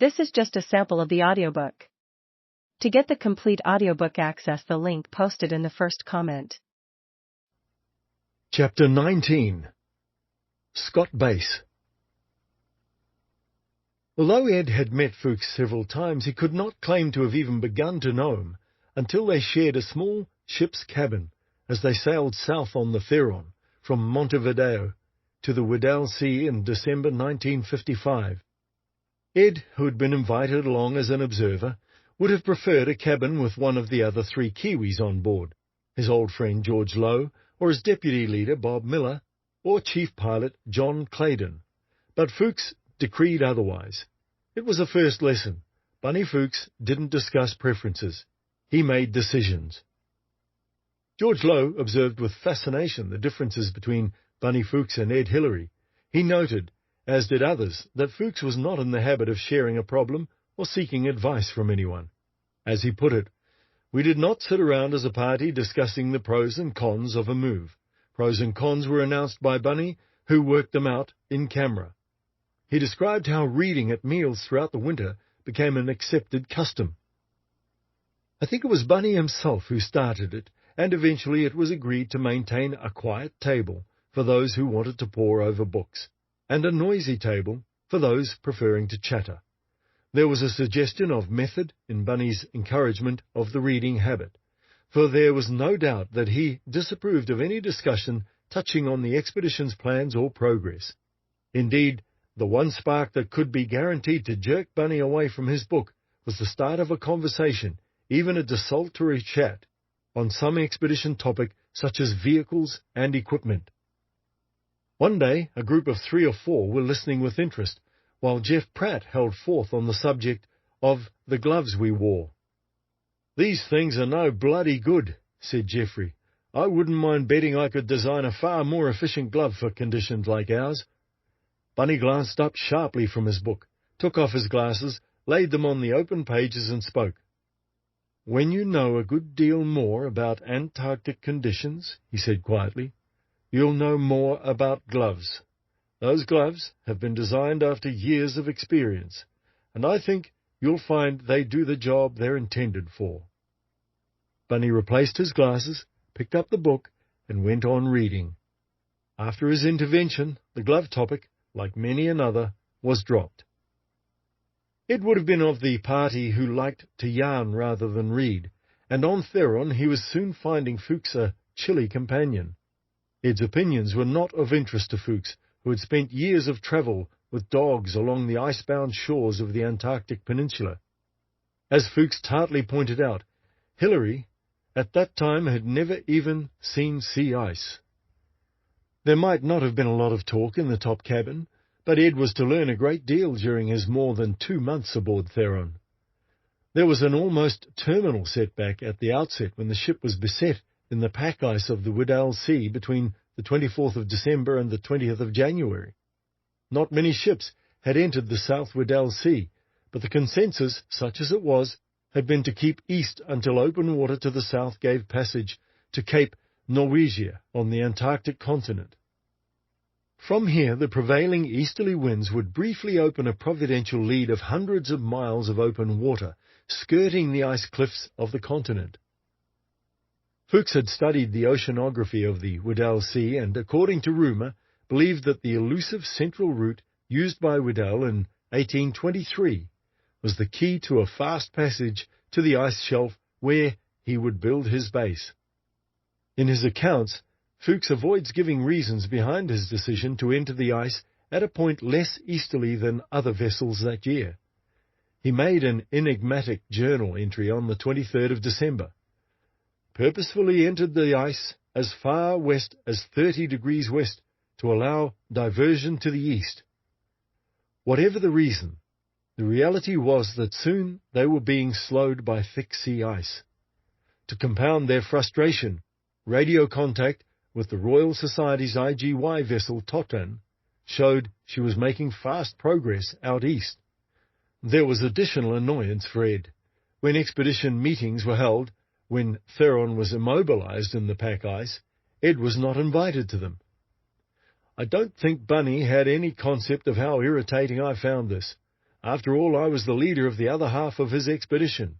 This is just a sample of the audiobook. To get the complete audiobook, access the link posted in the first comment. Chapter 19. Scott Base. Although Ed had met Fuchs several times, he could not claim to have even begun to know him until they shared a small ship's cabin as they sailed south on the Theron from Montevideo to the Weddell Sea in December 1955. Ed, who had been invited along as an observer, would have preferred a cabin with one of the other 3 Kiwis on board, his old friend George Lowe, or his deputy leader Bob Miller, or chief pilot John Claydon. But Fuchs decreed otherwise. It was a first lesson. Bunny Fuchs didn't discuss preferences. He made decisions. George Lowe observed with fascination the differences between Bunny Fuchs and Ed Hillary. He noted, as did others, that Fuchs was not in the habit of sharing a problem or seeking advice from anyone. As he put it, "We did not sit around as a party discussing the pros and cons of a move. Pros and cons were announced by Bunny, who worked them out in camera." He described how reading at meals throughout the winter became an accepted custom. I think it was Bunny himself who started it, and eventually it was agreed to maintain a quiet table for those who wanted to pore over books, and a noisy table for those preferring to chatter. There was a suggestion of method in Bunny's encouragement of the reading habit, for there was no doubt that he disapproved of any discussion touching on the expedition's plans or progress. Indeed, the one spark that could be guaranteed to jerk Bunny away from his book was the start of a conversation, even a desultory chat, on some expedition topic such as vehicles and equipment. One day, a group of 3 or 4 were listening with interest, while Jeff Pratt held forth on the subject of the gloves we wore. "These things are no bloody good," said Jeffrey. "I wouldn't mind betting I could design a far more efficient glove for conditions like ours." Bunny glanced up sharply from his book, took off his glasses, laid them on the open pages, and spoke. "When you know a good deal more about Antarctic conditions," he said quietly, "you'll know more about gloves. Those gloves have been designed after years of experience, and I think you'll find they do the job they're intended for." Bunny replaced his glasses, picked up the book, and went on reading. After his intervention, the glove topic, like many another, was dropped. Ed would have been of the party who liked to yarn rather than read, and on Theron he was soon finding Fuchs a chilly companion. Ed's opinions were not of interest to Fuchs, who had spent years of travel with dogs along the icebound shores of the Antarctic Peninsula. As Fuchs tartly pointed out, Hillary, at that time, had never even seen sea ice. There might not have been a lot of talk in the top cabin, but Ed was to learn a great deal during his more than 2 months aboard Theron. There was an almost terminal setback at the outset when the ship was beset in the pack ice of the Weddell Sea between the 24th of December and the 20th of January. Not many ships had entered the South Weddell Sea, but the consensus, such as it was, had been to keep east until open water to the south gave passage to Cape Norwegia on the Antarctic continent. From here, the prevailing easterly winds would briefly open a providential lead of hundreds of miles of open water, skirting the ice cliffs of the continent. Fuchs had studied the oceanography of the Weddell Sea and, according to rumour, believed that the elusive central route used by Weddell in 1823 was the key to a fast passage to the ice shelf where he would build his base. In his accounts, Fuchs avoids giving reasons behind his decision to enter the ice at a point less easterly than other vessels that year. He made an enigmatic journal entry on the 23rd of December. "Purposefully entered the ice as far west as 30 degrees west to allow diversion to the east." Whatever the reason, the reality was that soon they were being slowed by thick sea ice. To compound their frustration, radio contact with the Royal Society's IGY vessel Totan showed she was making fast progress out east. There was additional annoyance for Ed. When expedition meetings were held, when Theron was immobilized in the pack ice, Ed was not invited to them. "I don't think Bunny had any concept of how irritating I found this. After all, I was the leader of the other half of his expedition.